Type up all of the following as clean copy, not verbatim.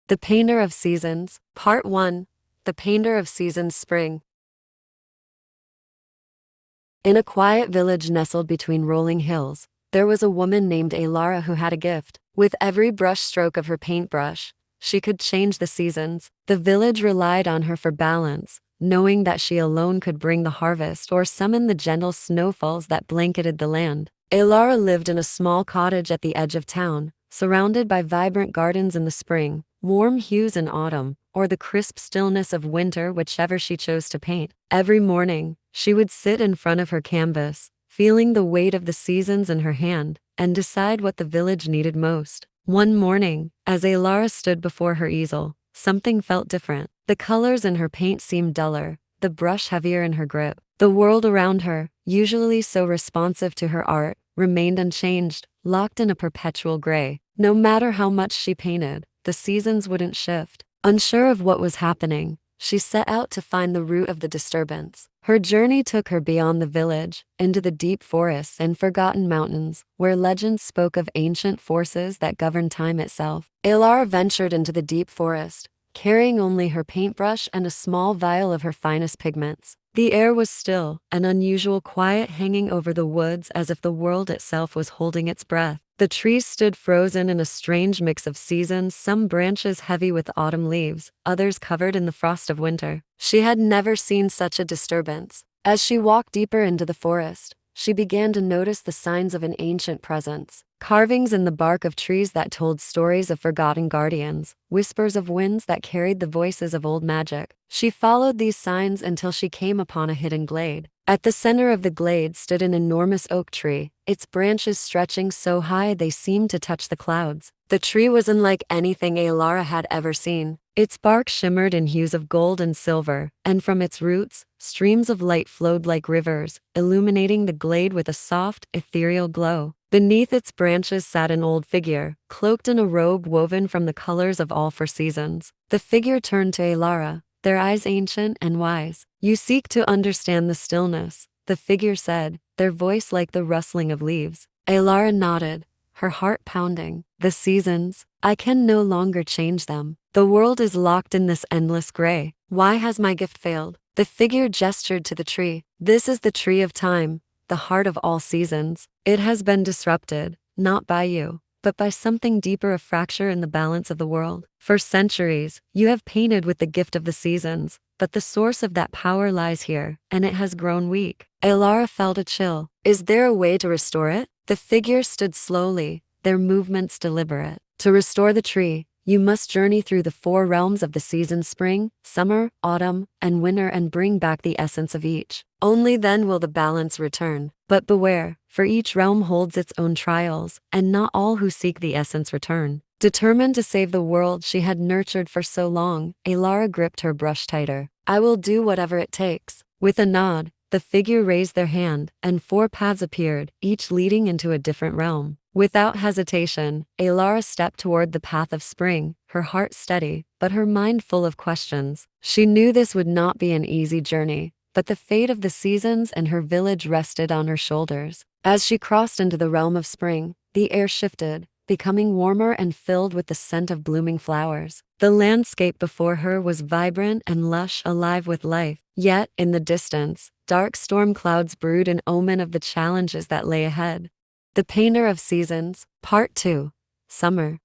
The Painter of Seasons, Part 1. The Painter of Seasons, Spring. In a quiet village nestled between rolling hills, there was a woman named Elara who had a gift. With every brush stroke of her paintbrush, she could change the seasons. The village relied on her for balance, knowing that she alone could bring the harvest or summon the gentle snowfalls that blanketed the land. Elara lived in a small cottage at the edge of town, surrounded by vibrant gardens in the spring, warm hues in autumn, or the crisp stillness of winter, whichever she chose to paint. Every morning, she would sit in front of her canvas, feeling the weight of the seasons in her hand, and decide what the village needed most. One morning, as Elara stood before her easel, something felt different. The colors in her paint seemed duller, the brush heavier in her grip. The world around her, usually so responsive to her art, remained unchanged, locked in a perpetual gray. No matter how much she painted, the seasons wouldn't shift. Unsure of what was happening, she set out to find the root of the disturbance. Her journey took her beyond the village, into the deep forests and forgotten mountains, where legends spoke of ancient forces that governed time itself. Elara ventured into the deep forest, carrying only her paintbrush and a small vial of her finest pigments. The air was still, an unusual quiet hanging over the woods, as if the world itself was holding its breath. The trees stood frozen in a strange mix of seasons, some branches heavy with autumn leaves, others covered in the frost of winter. She had never seen such a disturbance. As she walked deeper into the forest, she began to notice the signs of an ancient presence. Carvings in the bark of trees that told stories of forgotten guardians, whispers of winds that carried the voices of old magic. She followed these signs until she came upon a hidden glade. At the center of the glade stood an enormous oak tree, its branches stretching so high they seemed to touch the clouds. The tree was unlike anything Elara had ever seen. Its bark shimmered in hues of gold and silver, and from its roots, streams of light flowed like rivers, illuminating the glade with a soft, ethereal glow. Beneath its branches sat an old figure, cloaked in a robe woven from the colors of all four seasons. The figure turned to Elara, their eyes ancient and wise. "You seek to understand the stillness," the figure said, their voice like the rustling of leaves. Elara nodded, her heart pounding. "The seasons, I can no longer change them. The world is locked in this endless gray. Why has my gift failed?" The figure gestured to the tree. "This is the tree of time, the heart of all seasons. It has been disrupted, not by you, but by something deeper, a fracture in the balance of the world. For centuries, you have painted with the gift of the seasons, but the source of that power lies here, and it has grown weak." Elara felt a chill. "Is there a way to restore it?" The figure stood slowly, their movements deliberate. "To restore the tree, you must journey through the four realms of the seasons: spring, summer, autumn, and winter, and bring back the essence of each. Only then will the balance return. But beware, for each realm holds its own trials, and not all who seek the essence return." Determined to save the world she had nurtured for so long, Elara gripped her brush tighter. "I will do whatever it takes." With a nod, the figure raised their hand, and four paths appeared, each leading into a different realm. Without hesitation, Elara stepped toward the path of spring, her heart steady, but her mind full of questions. She knew this would not be an easy journey, but the fate of the seasons and her village rested on her shoulders. As she crossed into the realm of spring, the air shifted, becoming warmer and filled with the scent of blooming flowers. The landscape before her was vibrant and lush, alive with life. Yet, in the distance, dark storm clouds brewed, an omen of the challenges that lay ahead. The Painter of Seasons, Part 2. Summer.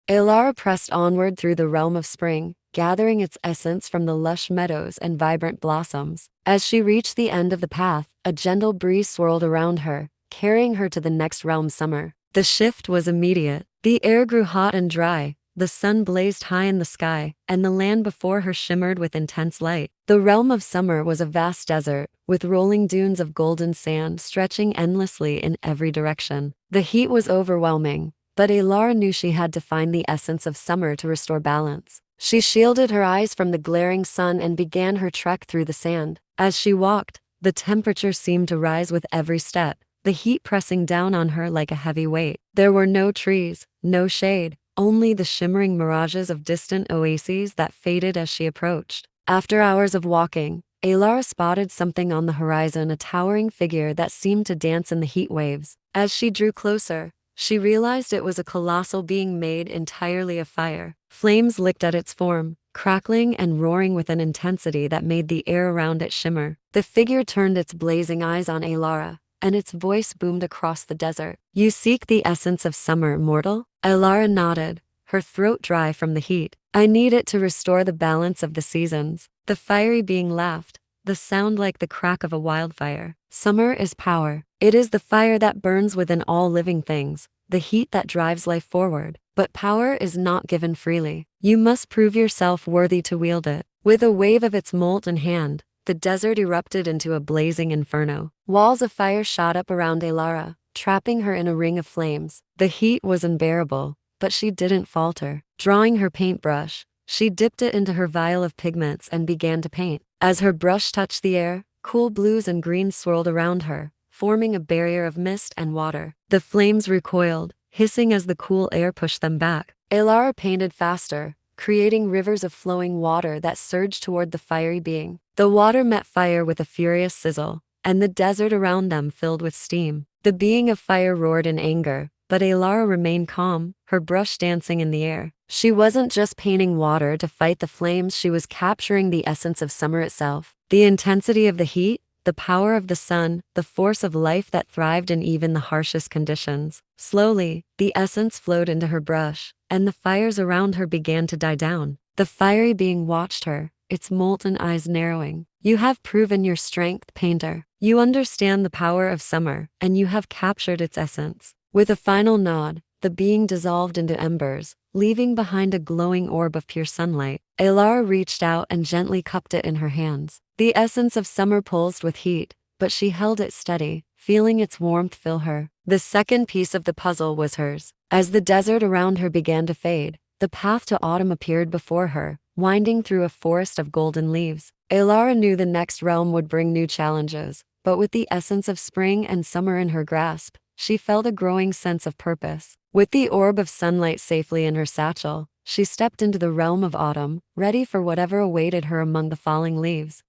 Elara pressed onward through the realm of spring, gathering its essence from the lush meadows and vibrant blossoms. As she reached the end of the path, a gentle breeze swirled around her, carrying her to the next realm, summer. The shift was immediate. The air grew hot and dry, the sun blazed high in the sky, and the land before her shimmered with intense light. The realm of summer was a vast desert, with rolling dunes of golden sand stretching endlessly in every direction. The heat was overwhelming, but Elara knew she had to find the essence of summer to restore balance. She shielded her eyes from the glaring sun and began her trek through the sand. As she walked, the temperature seemed to rise with every step, the heat pressing down on her like a heavy weight. There were no trees, no shade, only the shimmering mirages of distant oases that faded as she approached. After hours of walking, Elara spotted something on the horizon, a towering figure that seemed to dance in the heat waves. As she drew closer, she realized it was a colossal being made entirely of fire. Flames licked at its form, crackling and roaring with an intensity that made the air around it shimmer. The figure turned its blazing eyes on Elara, and its voice boomed across the desert. "You seek the essence of summer, mortal?" Elara nodded, her throat dry from the heat. "I need it to restore the balance of the seasons." The fiery being laughed, the sound like the crack of a wildfire. "Summer is power. It is the fire that burns within all living things, the heat that drives life forward. But power is not given freely. You must prove yourself worthy to wield it." With a wave of its molten hand, the desert erupted into a blazing inferno. Walls of fire shot up around Elara, trapping her in a ring of flames. The heat was unbearable, but she didn't falter. Drawing her paintbrush, she dipped it into her vial of pigments and began to paint. As her brush touched the air, cool blues and greens swirled around her, forming a barrier of mist and water. The flames recoiled, hissing as the cool air pushed them back. Elara painted faster, creating rivers of flowing water that surged toward the fiery being. The water met fire with a furious sizzle, and the desert around them filled with steam. The being of fire roared in anger, but Elara remained calm, her brush dancing in the air. She wasn't just painting water to fight the flames, she was capturing the essence of summer itself. The intensity of the heat, the power of the sun, the force of life that thrived in even the harshest conditions. Slowly, the essence flowed into her brush, and the fires around her began to die down. The fiery being watched her, its molten eyes narrowing. "You have proven your strength, painter. You understand the power of summer, and you have captured its essence." With a final nod, the being dissolved into embers, leaving behind a glowing orb of pure sunlight. Elara reached out and gently cupped it in her hands. The essence of summer pulsed with heat, but she held it steady, feeling its warmth fill her. The second piece of the puzzle was hers. As the desert around her began to fade, the path to autumn appeared before her, winding through a forest of golden leaves. Elara knew the next realm would bring new challenges, but with the essence of spring and summer in her grasp, she felt a growing sense of purpose. With the orb of sunlight safely in her satchel, she stepped into the realm of autumn, ready for whatever awaited her among the falling leaves.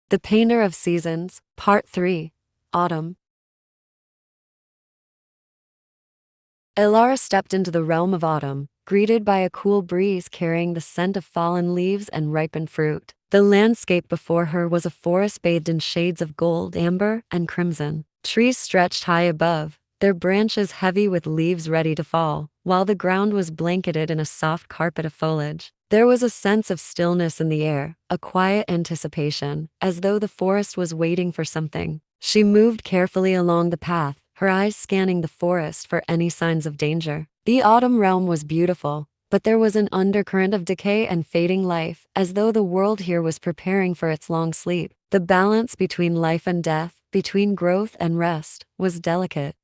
The Painter of Seasons, Part 3, Autumn. Elara stepped into the realm of autumn, greeted by a cool breeze carrying the scent of fallen leaves and ripened fruit. The landscape before her was a forest bathed in shades of gold, amber, and crimson. Trees stretched high above, their branches heavy with leaves ready to fall, while the ground was blanketed in a soft carpet of foliage. There was a sense of stillness in the air, a quiet anticipation, as though the forest was waiting for something. She moved carefully along the path, her eyes scanning the forest for any signs of danger. The autumn realm was beautiful, but there was an undercurrent of decay and fading life, as though the world here was preparing for its long sleep. The balance between life and death, between growth and rest, was delicate.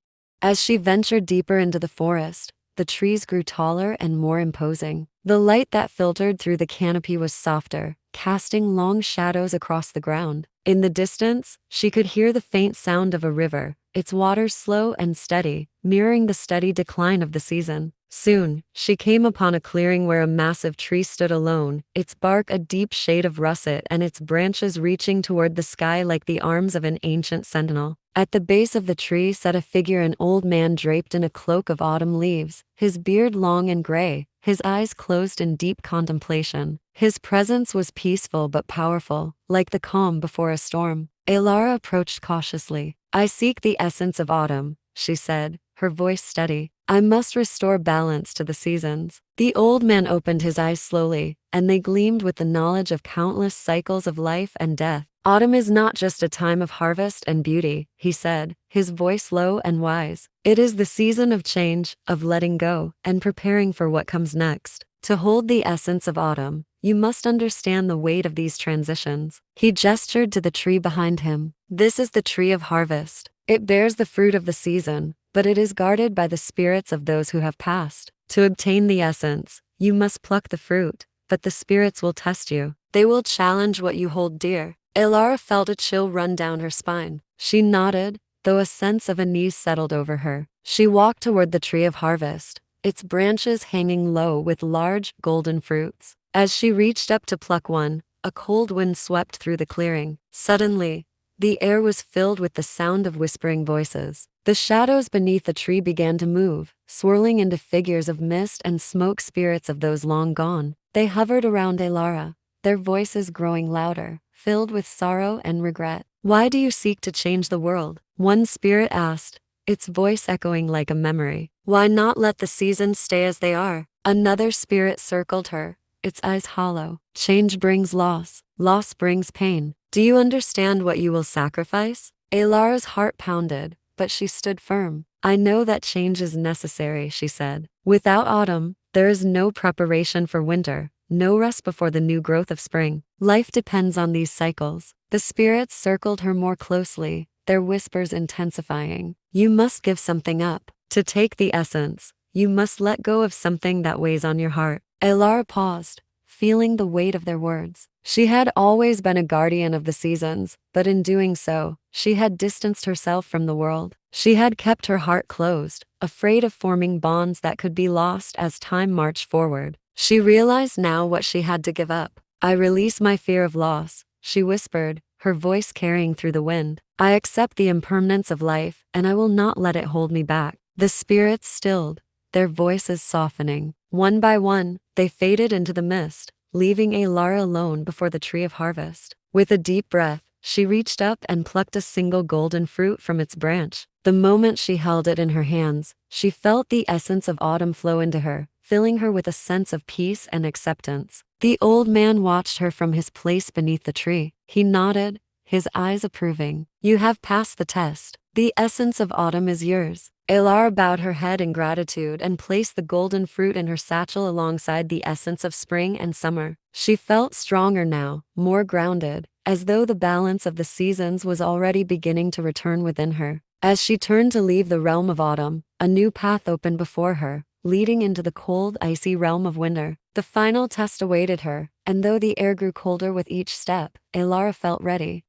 As she ventured deeper into the forest, the trees grew taller and more imposing. The light that filtered through the canopy was softer, casting long shadows across the ground. In the distance, she could hear the faint sound of a river, its waters slow and steady, mirroring the steady decline of the season. Soon, she came upon a clearing where a massive tree stood alone, its bark a deep shade of russet and its branches reaching toward the sky like the arms of an ancient sentinel. At the base of the tree sat a figure, an old man draped in a cloak of autumn leaves, his beard long and gray, his eyes closed in deep contemplation. His presence was peaceful but powerful, like the calm before a storm. Elara approached cautiously. "I seek the essence of autumn," she said, her voice steady. "I must restore balance to the seasons." The old man opened his eyes slowly, and they gleamed with the knowledge of countless cycles of life and death. "Autumn is not just a time of harvest and beauty," he said, his voice low and wise. "It is the season of change, of letting go, and preparing for what comes next. To hold the essence of autumn, you must understand the weight of these transitions." He gestured to the tree behind him. "This is the tree of harvest. It bears the fruit of the season, but it is guarded by the spirits of those who have passed. To obtain the essence, you must pluck the fruit, but the spirits will test you. They will challenge what you hold dear." Elara felt a chill run down her spine. She nodded, though a sense of unease settled over her. She walked toward the tree of harvest, its branches hanging low with large, golden fruits. As she reached up to pluck one, a cold wind swept through the clearing. Suddenly, The air was filled with the sound of whispering voices. The shadows beneath the tree began to move, swirling into figures of mist and smoke, spirits of those long gone. They hovered around Elara, their voices growing louder, filled with sorrow and regret. "Why do you seek to change the world?" one spirit asked, its voice echoing like a memory. "Why not let the seasons stay as they are?" Another spirit circled her, its eyes hollow. "Change brings loss. Loss brings pain. Do you understand what you will sacrifice?" Elara's heart pounded, but she stood firm. "I know that change is necessary," she said. "Without autumn, there is no preparation for winter, no rest before the new growth of spring. Life depends on these cycles." The spirits circled her more closely, their whispers intensifying. "You must give something up. To take the essence, you must let go of something that weighs on your heart." Elara paused, feeling the weight of their words. She had always been a guardian of the seasons, but in doing so, she had distanced herself from the world. She had kept her heart closed, afraid of forming bonds that could be lost as time marched forward. She realized now what she had to give up. "I release my fear of loss," she whispered, her voice carrying through the wind. "I accept the impermanence of life, and I will not let it hold me back." The spirits stilled, their voices softening. One by one, they faded into the mist, leaving Elara alone before the tree of harvest. With a deep breath, she reached up and plucked a single golden fruit from its branch. The moment she held it in her hands, she felt the essence of autumn flow into her, filling her with a sense of peace and acceptance. The old man watched her from his place beneath the tree. He nodded, his eyes approving. "You have passed the test. The essence of autumn is yours." Elara bowed her head in gratitude and placed the golden fruit in her satchel alongside the essence of spring and summer. She felt stronger now, more grounded, as though the balance of the seasons was already beginning to return within her. As she turned to leave the realm of autumn, a new path opened before her, leading into the cold, icy realm of winter. The final test awaited her, and though the air grew colder with each step, Elara felt ready.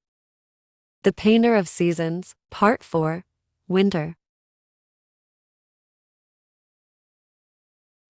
The Painter of Seasons, Part 4, Winter.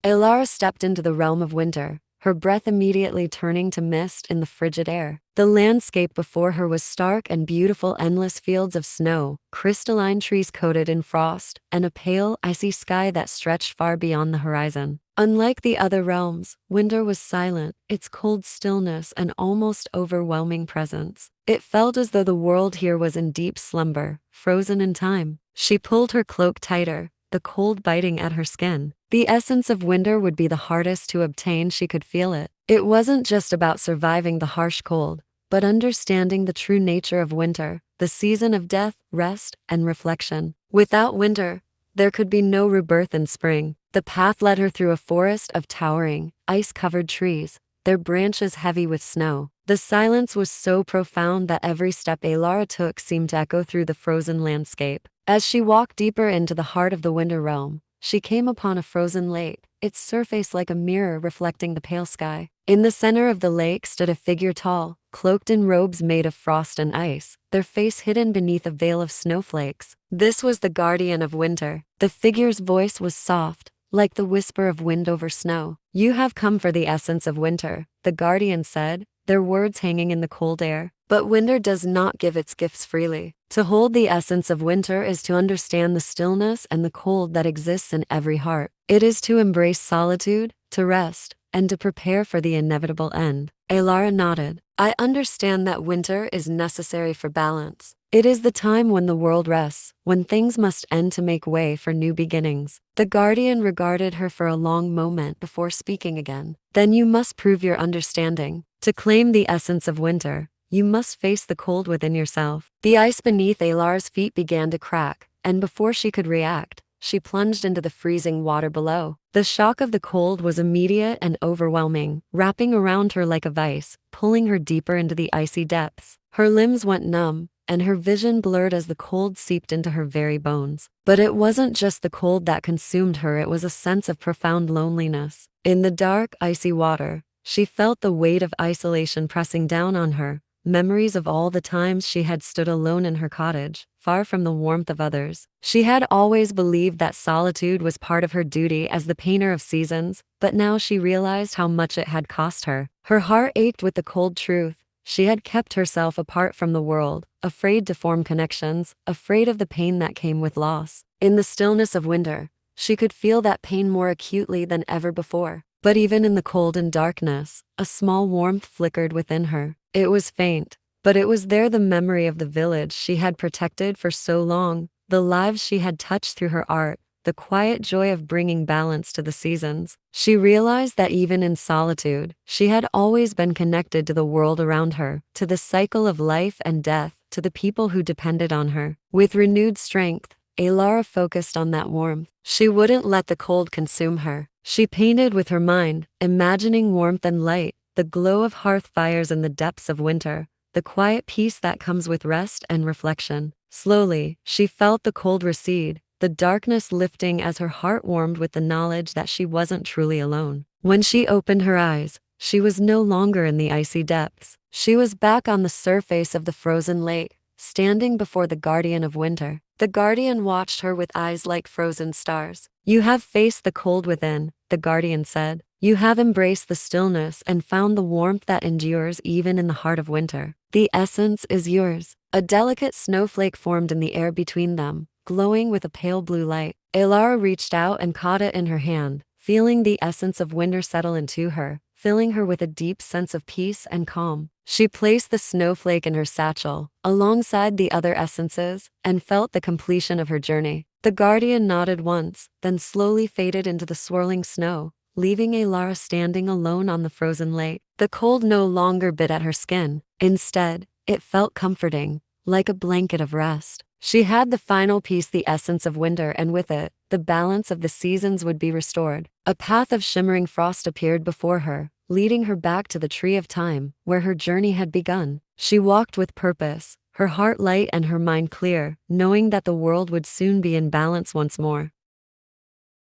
Elara stepped into the realm of winter, her breath immediately turning to mist in the frigid air. The landscape before her was stark and beautiful, endless fields of snow, crystalline trees coated in frost, and a pale, icy sky that stretched far beyond the horizon. Unlike the other realms, winter was silent, its cold stillness an almost overwhelming presence. It felt as though the world here was in deep slumber, frozen in time. She pulled her cloak tighter, the cold biting at her skin. The essence of winter would be the hardest to obtain, she could feel it. It wasn't just about surviving the harsh cold, but understanding the true nature of winter, the season of death, rest, and reflection. Without winter, there could be no rebirth in spring. The path led her through a forest of towering, ice-covered trees, their branches heavy with snow. The silence was so profound that every step Elara took seemed to echo through the frozen landscape. As she walked deeper into the heart of the winter realm, she came upon a frozen lake, its surface like a mirror reflecting the pale sky. In the center of the lake stood a figure tall, cloaked in robes made of frost and ice, their face hidden beneath a veil of snowflakes. This was the guardian of winter. The figure's voice was soft, like the whisper of wind over snow. "You have come for the essence of winter," the guardian said, their words hanging in the cold air. "But winter does not give its gifts freely. To hold the essence of winter is to understand the stillness and the cold that exists in every heart. It is to embrace solitude, to rest, and to prepare for the inevitable end." Elara nodded. "I understand that winter is necessary for balance. It is the time when the world rests, when things must end to make way for new beginnings." The guardian regarded her for a long moment before speaking again. "Then you must prove your understanding. To claim the essence of winter, you must face the cold within yourself." The ice beneath Elara's feet began to crack, and before she could react, she plunged into the freezing water below. The shock of the cold was immediate and overwhelming, wrapping around her like a vice, pulling her deeper into the icy depths. Her limbs went numb, and her vision blurred as the cold seeped into her very bones. But it wasn't just the cold that consumed her, it was a sense of profound loneliness. In the dark, icy water, she felt the weight of isolation pressing down on her, memories of all the times she had stood alone in her cottage, far from the warmth of others. She had always believed that solitude was part of her duty as the painter of seasons, but now she realized how much it had cost her. Her heart ached with the cold truth. she had kept herself apart from the world, afraid to form connections, afraid of the pain that came with loss. In the stillness of winter, she could feel that pain more acutely than ever before. But even in the cold and darkness, a small warmth flickered within her. It was faint, but it was there, the memory of the village she had protected for so long, the lives she had touched through her art, the quiet joy of bringing balance to the seasons. She realized that even in solitude, she had always been connected to the world around her, to the cycle of life and death, to the people who depended on her. With renewed strength, Elara focused on that warmth. She wouldn't let the cold consume her. She painted with her mind, imagining warmth and light, the glow of hearth fires in the depths of winter, the quiet peace that comes with rest and reflection. Slowly, she felt the cold recede, the darkness lifting as her heart warmed with the knowledge that she wasn't truly alone. When she opened her eyes, she was no longer in the icy depths. She was back on the surface of the frozen lake, standing before the guardian of winter. The guardian watched her with eyes like frozen stars. "You have faced the cold within," the guardian said. "You have embraced the stillness and found the warmth that endures even in the heart of winter. The essence is yours." A delicate snowflake formed in the air between them, glowing with a pale blue light. Elara reached out and caught it in her hand, feeling the essence of winter settle into her, filling her with a deep sense of peace and calm. She placed the snowflake in her satchel, alongside the other essences, and felt the completion of her journey. The guardian nodded once, then slowly faded into the swirling snow, leaving Elara standing alone on the frozen lake. The cold no longer bit at her skin. Instead, it felt comforting, like a blanket of rest. She had the final piece, the essence of winter, and with it, the balance of the seasons would be restored. A path of shimmering frost appeared before her, leading her back to the tree of time, where her journey had begun. She walked with purpose, her heart light and her mind clear, knowing that the world would soon be in balance once more.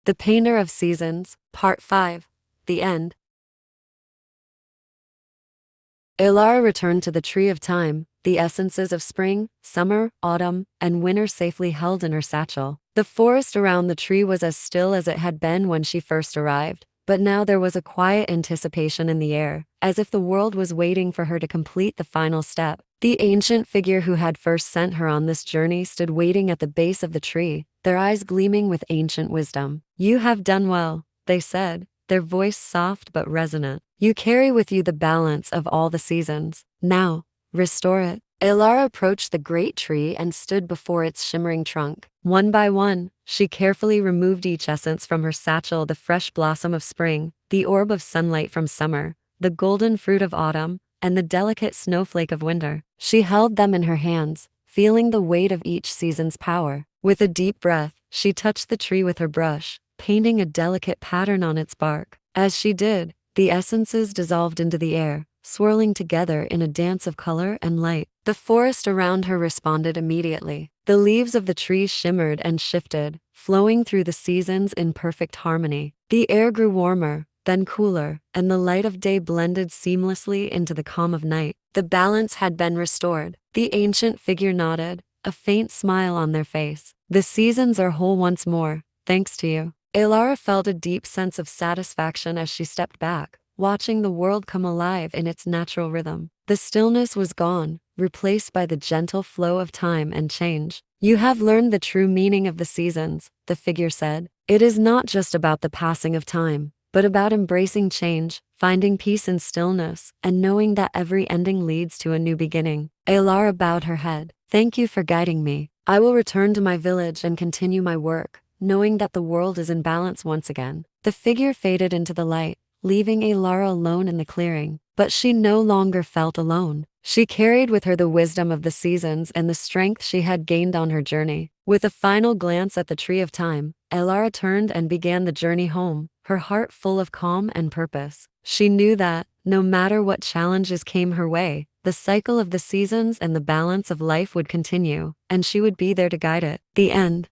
The Painter of Seasons, Part 5. The End. Elara returned to the tree of time, the essences of spring, summer, autumn, and winter safely held in her satchel. The forest around the tree was as still as it had been when she first arrived, but now there was a quiet anticipation in the air, as if the world was waiting for her to complete the final step. The ancient figure who had first sent her on this journey stood waiting at the base of the tree, their eyes gleaming with ancient wisdom. "You have done well," they said, their voice soft but resonant. "You carry with you the balance of all the seasons. Now, restore it." Elara approached the great tree and stood before its shimmering trunk. One by one, she carefully removed each essence from her satchel: the fresh blossom of spring, the orb of sunlight from summer, the golden fruit of autumn, and the delicate snowflake of winter. She held them in her hands, feeling the weight of each season's power. With a deep breath, she touched the tree with her brush, painting a delicate pattern on its bark. As she did, the essences dissolved into the air, swirling together in a dance of color and light. The forest around her responded immediately. The leaves of the trees shimmered and shifted, flowing through the seasons in perfect harmony. The air grew warmer, then cooler, and the light of day blended seamlessly into the calm of night. The balance had been restored. The ancient figure nodded, a faint smile on their face. "The seasons are whole once more, thanks to you." Elara felt a deep sense of satisfaction as she stepped back, watching the world come alive in its natural rhythm. The stillness was gone, replaced by the gentle flow of time and change. "You have learned the true meaning of the seasons," the figure said. "It is not just about the passing of time, but about embracing change, finding peace in stillness, and knowing that every ending leads to a new beginning." Elara bowed her head. "Thank you for guiding me. I will return to my village and continue my work, knowing that the world is in balance once again." The figure faded into the light, leaving Elara alone in the clearing. But she no longer felt alone. She carried with her the wisdom of the seasons and the strength she had gained on her journey. With a final glance at the tree of time, Elara turned and began the journey home, her heart full of calm and purpose. She knew that, no matter what challenges came her way, the cycle of the seasons and the balance of life would continue, and she would be there to guide it. The end.